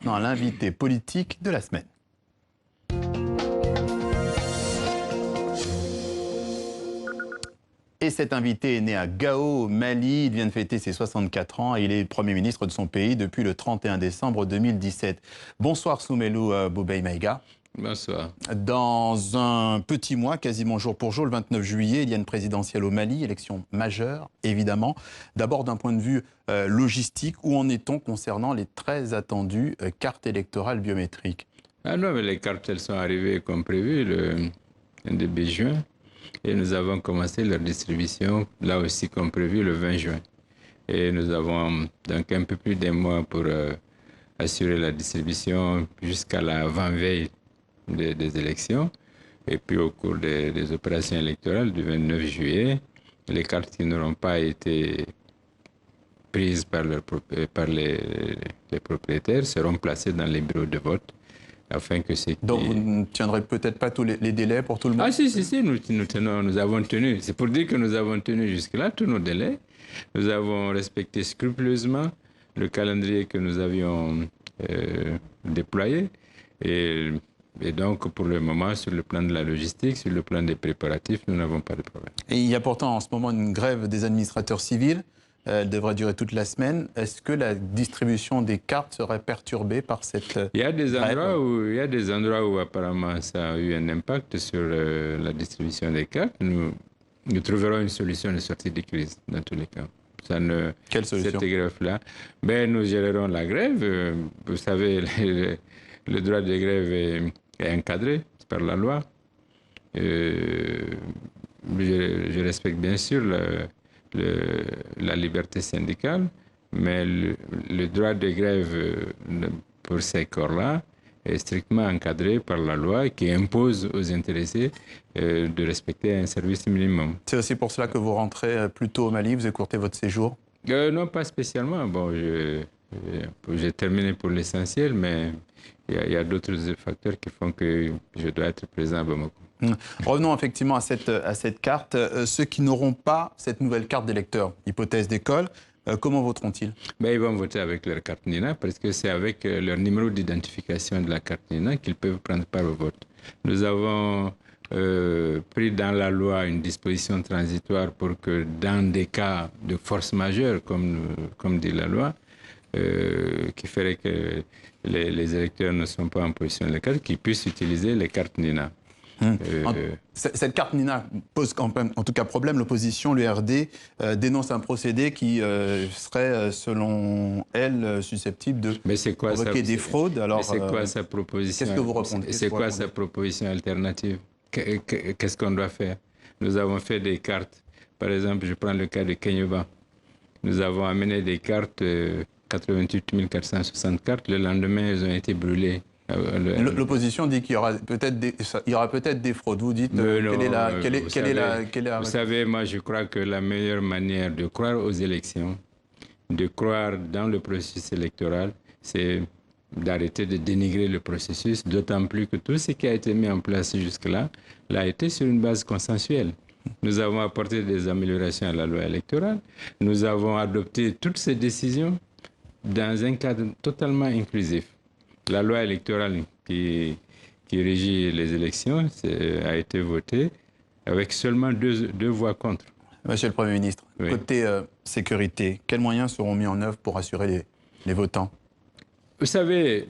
maintenant à l'invité politique de la semaine. Et cet invité est né à Gao, au Mali. Il vient de fêter ses 64 ans et il est Premier ministre de son pays depuis le 31 décembre 2017. Bonsoir Soumelou Boubèye Maïga. Bonsoir. Dans un petit mois, quasiment jour pour jour, le 29 juillet, il y a une présidentielle au Mali, élection majeure, évidemment. D'abord d'un point de vue logistique, où en est-on concernant les très attendues cartes électorales biométriques? Ah non, mais les cartes, elles sont arrivées comme prévu le début juin. Et nous avons commencé leur distribution, là aussi comme prévu, le 20 juin. Et nous avons donc un peu plus d'un mois pour assurer la distribution jusqu'à l'avant-veille des élections. Et puis au cours des opérations électorales du 29 juillet, les cartes qui n'auront pas été prises par les propriétaires seront placées dans les bureaux de vote. Afin que Donc vous ne tiendrez peut-être pas tous les délais pour tout le monde? Ah si, nous avons tenu. C'est pour dire que nous avons tenu jusque-là tous nos délais. Nous avons respecté scrupuleusement le calendrier que nous avions déployé. Et donc, pour le moment, sur le plan de la logistique, sur le plan des préparatifs, nous n'avons pas de problème. Et il y a pourtant en ce moment une grève des administrateurs civils. Elle devrait durer toute la semaine. Est-ce que la distribution des cartes serait perturbée par cette grève? Il y a des endroits où apparemment ça a eu un impact sur la distribution des cartes. Nous trouverons une solution de sortie de crise dans tous les cas. Quelle solution? Cette grève-là, nous gérerons la grève. Vous savez, le droit de grève est encadré par la loi. Je respecte bien sûr la liberté syndicale, mais le droit de grève pour ces corps-là est strictement encadré par la loi qui impose aux intéressés de respecter un service minimum. C'est aussi pour cela que vous rentrez plus tôt au Mali, vous écourtez votre séjour? Non, pas spécialement. Bon, j'ai terminé pour l'essentiel, mais il y a d'autres facteurs qui font que je dois être présent à Bamako. Revenons effectivement à cette carte. Ceux qui n'auront pas cette nouvelle carte d'électeur, hypothèse d'école, comment voteront-ils? Ils vont voter avec leur carte NINA parce que c'est avec leur numéro d'identification de la carte NINA qu'ils peuvent prendre part au vote. Nous avons pris dans la loi une disposition transitoire pour que dans des cas de force majeure, comme dit la loi, qui ferait que les électeurs ne sont pas en position de carte, qu'ils puissent utiliser les cartes NINA. Cette carte NINA pose en tout cas problème. L'opposition, l'URD, dénonce un procédé qui serait, selon elle, susceptible de provoquer des fraudes. Alors, c'est quoi sa proposition? Qu'est-ce que vous répondez? C'est quoi sa proposition alternative? Qu'est-ce qu'on doit faire? Nous avons fait des cartes. Par exemple, je prends le cas de Kenyova. Nous avons amené des cartes, 88 460 cartes. Le lendemain, elles ont été brûlées. L'opposition dit qu'il y aura peut-être des fraudes. Vous dites Vous savez, moi je crois que la meilleure manière de croire aux élections, de croire dans le processus électoral, c'est d'arrêter de dénigrer le processus, d'autant plus que tout ce qui a été mis en place jusque-là l'a été sur une base consensuelle. Nous avons apporté des améliorations à la loi électorale. Nous avons adopté toutes ces décisions dans un cadre totalement inclusif. La loi électorale qui régit les élections a été votée avec seulement deux voix contre. Monsieur le Premier ministre, oui. Côté sécurité, quels moyens seront mis en œuvre pour assurer les votants? Vous savez,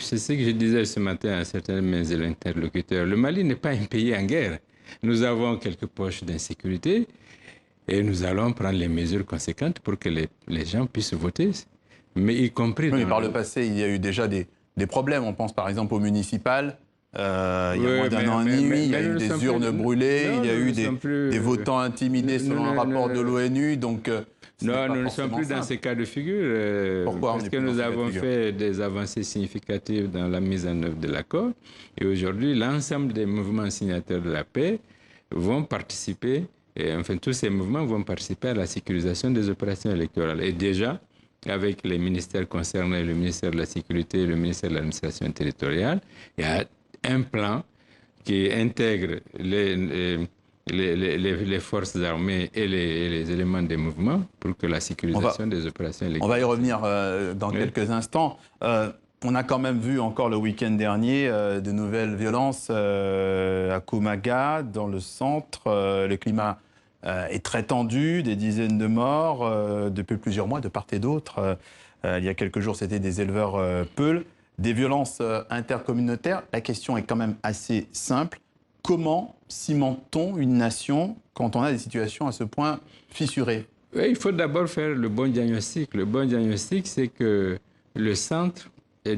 c'est ce que je disais ce matin à certains de mes interlocuteurs. Le Mali n'est pas un pays en guerre. Nous avons quelques poches d'insécurité et nous allons prendre les mesures conséquentes pour que les gens puissent voter. Mais y compris... Oui, mais par le passé, il y a eu déjà des problèmes. On pense par exemple au municipal. Il y a moins d'un an et demi, il y a eu des urnes brûlées, il y a eu des votants intimidés selon un rapport de l'ONU. Donc, non, nous ne sommes plus dans ces cas de figure. Pourquoi? Parce que nous avons fait des avancées significatives dans la mise en œuvre de l'accord. Et aujourd'hui, l'ensemble des mouvements signataires de la paix vont participer, et enfin tous ces mouvements vont participer à la sécurisation des opérations électorales. Et déjà, avec les ministères concernés, le ministère de la Sécurité, le ministère de l'Administration territoriale, il y a un plan qui intègre les forces armées et les éléments des mouvements pour que la sécurisation des opérations électorales... On va y revenir dans quelques instants. On a quand même vu encore le week-end dernier de nouvelles violences à Koumaga, dans le centre. Le climat est très tendu, des dizaines de morts depuis plusieurs mois de part et d'autre. Il y a quelques jours, c'était des éleveurs peuls, des violences intercommunautaires. La question est quand même assez simple. Comment cimente-t-on une nation quand on a des situations à ce point fissurées? Oui, il faut d'abord faire le bon diagnostic. Le bon diagnostic, c'est que le centre était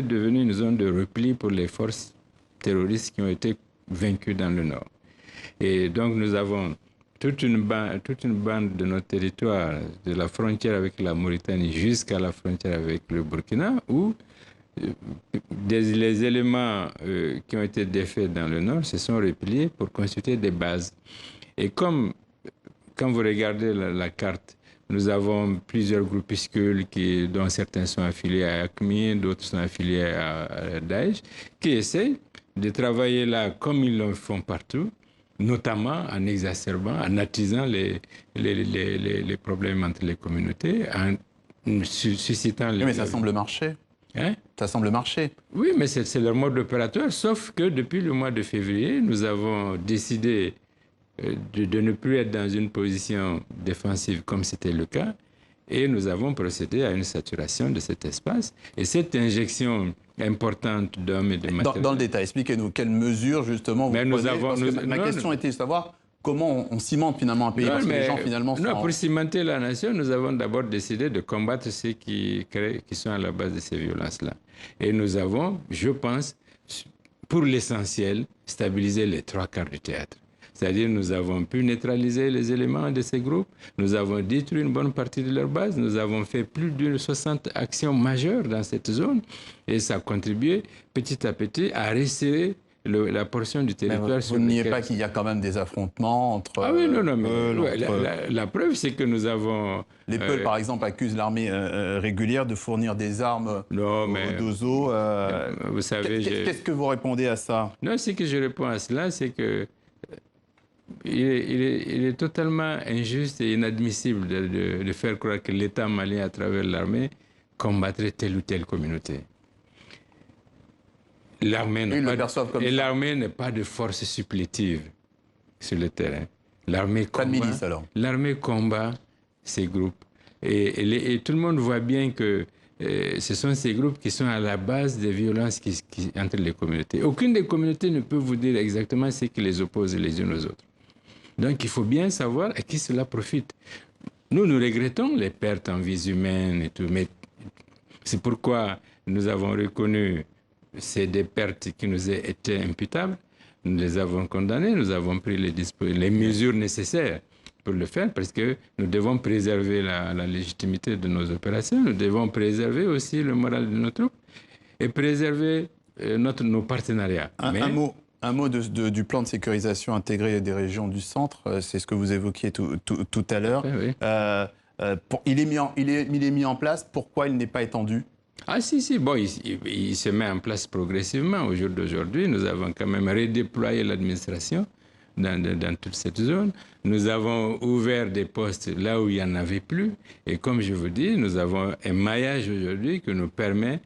devenu une zone de repli pour les forces terroristes qui ont été vaincues dans le nord. Et donc nous avons toute une bande de notre territoire, de la frontière avec la Mauritanie jusqu'à la frontière avec le Burkina, où les éléments qui ont été défaits dans le nord se sont repliés pour constituer des bases. Et comme quand vous regardez la carte, nous avons plusieurs groupuscules dont certains sont affiliés à AQMI, d'autres sont affiliés à Daesh, qui essayent de travailler là comme ils le font partout, notamment en exacerbant, en attisant les problèmes entre les communautés, en suscitant... Oui, mais ça semble marcher. Hein? Ça semble marcher. Oui, mais c'est leur mode opératoire, sauf que depuis le mois de février, nous avons décidé de ne plus être dans une position défensive comme c'était le cas, et nous avons procédé à une saturation de cet espace. Et cette injection importante d'hommes et de matériel... Dans le détail, expliquez-nous quelles mesures justement vous prenez, ma question était de savoir comment on cimente finalement un pays, parce que les gens finalement sont... Non, pour cimenter la nation, nous avons d'abord décidé de combattre ceux qui sont à la base de ces violences-là. Et nous avons, je pense, pour l'essentiel, stabilisé les 3/4 du théâtre. C'est-à-dire nous avons pu neutraliser les éléments de ces groupes, nous avons détruit une bonne partie de leur base, nous avons fait plus de 60 actions majeures dans cette zone, et ça a contribué petit à petit à resserrer la portion du territoire. Vous ne niez pas qu'il y a quand même des affrontements entre... Ah oui, non, mais la preuve, c'est que nous avons... Les Peuls, par exemple, accusent l'armée régulière de fournir des armes aux Dozo. Vous savez... Qu'est-ce que vous répondez à ça? Non, ce que je réponds à cela, c'est que il est totalement injuste et inadmissible de faire croire que l'État malien, à travers l'armée, combattrait telle ou telle communauté. L'armée n'est pas de force supplétive sur le terrain. L'armée combat ces groupes. Et tout le monde voit bien que ce sont ces groupes qui sont à la base des violences entre les communautés. Aucune des communautés ne peut vous dire exactement ce qui les oppose les unes aux autres. Donc il faut bien savoir à qui cela profite. Nous regrettons les pertes en vies humaines et tout, mais c'est pourquoi nous avons reconnu des pertes qui nous étaient imputables. Nous les avons condamnées, nous avons pris les mesures nécessaires pour le faire, parce que nous devons préserver la légitimité de nos opérations, nous devons préserver aussi le moral de nos troupes et préserver nos partenariats. Un mot du plan de sécurisation intégré des régions du centre, c'est ce que vous évoquiez tout à l'heure. Oui. Il est mis en place, pourquoi il n'est pas étendu? Ah si, bon, il se met en place progressivement. Au jour d'aujourd'hui, nous avons quand même redéployé l'administration dans toute cette zone. Nous avons ouvert des postes là où il n'y en avait plus. Et comme je vous dis, nous avons un maillage aujourd'hui qui nous permet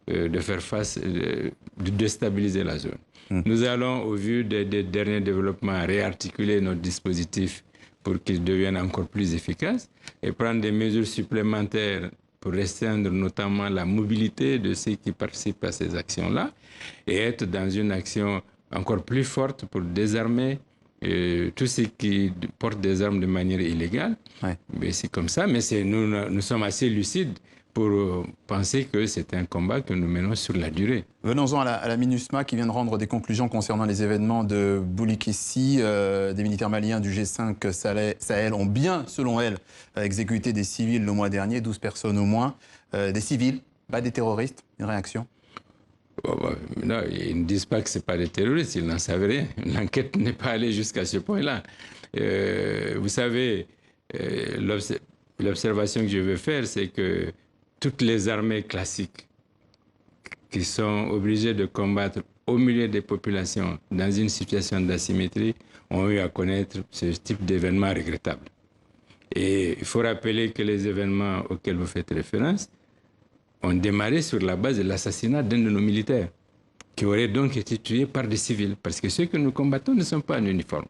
de faire face, de stabiliser la zone. Nous allons, au vu des derniers développements, réarticuler notre dispositif pour qu'il devienne encore plus efficace et prendre des mesures supplémentaires pour restreindre notamment la mobilité de ceux qui participent à ces actions-là et être dans une action encore plus forte pour désarmer tous ceux qui portent des armes de manière illégale. Ouais. Mais c'est comme ça, mais nous sommes assez lucides pour penser que c'est un combat que nous menons sur la durée. Venons-en à la MINUSMA qui vient de rendre des conclusions concernant les événements de Boulikessi. Des militaires maliens du G5 Sahel ont bien, selon elle, exécuté des civils le mois dernier, 12 personnes au moins. Des civils, pas des terroristes. Une réaction? Non, ils ne disent pas que ce n'est pas des terroristes, ils n'en savent rien. L'enquête n'est pas allée jusqu'à ce point-là. Vous savez, l'observation que je veux faire, c'est que toutes les armées classiques qui sont obligées de combattre au milieu des populations dans une situation d'asymétrie ont eu à connaître ce type d'événements regrettables. Et il faut rappeler que les événements auxquels vous faites référence ont démarré sur la base de l'assassinat d'un de nos militaires, qui aurait donc été tué par des civils, parce que ceux que nous combattons ne sont pas en uniforme.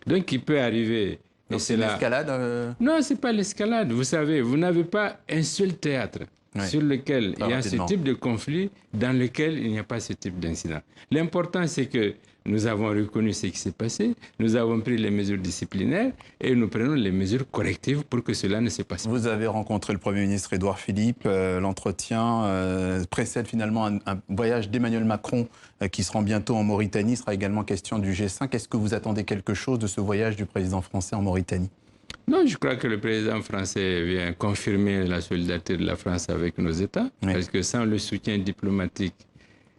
Donc il peut arriver... C'est l'escalade Non, ce n'est pas l'escalade. Vous savez, vous n'avez pas un seul théâtre sur lequel il y a ce type de conflit, dans lequel il n'y a pas ce type d'incident. L'important, c'est que nous avons reconnu ce qui s'est passé, nous avons pris les mesures disciplinaires et nous prenons les mesures correctives pour que cela ne se passe pas. Vous avez rencontré le Premier ministre Édouard Philippe. L'entretien précède finalement un voyage d'Emmanuel Macron qui se rend bientôt en Mauritanie. Il sera également question du G5. Est-ce que vous attendez quelque chose de ce voyage du président français en Mauritanie? Non, je crois que le président français vient confirmer la solidarité de la France avec nos États, parce que sans le soutien diplomatique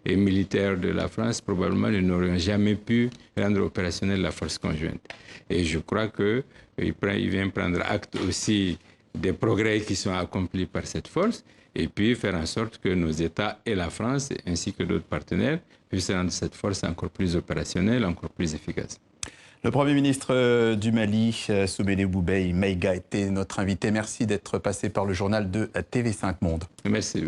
et militaires de la France, probablement, nous n'aurions jamais pu rendre opérationnelle la force conjointe. Et je crois qu'il vient prendre acte aussi des progrès qui sont accomplis par cette force, et puis faire en sorte que nos États et la France, ainsi que d'autres partenaires, puissent rendre cette force encore plus opérationnelle, encore plus efficace. Le Premier ministre du Mali, Soumeylou Boubèye Maïga, était notre invité. Merci d'être passé par le journal de TV5 Monde. Merci.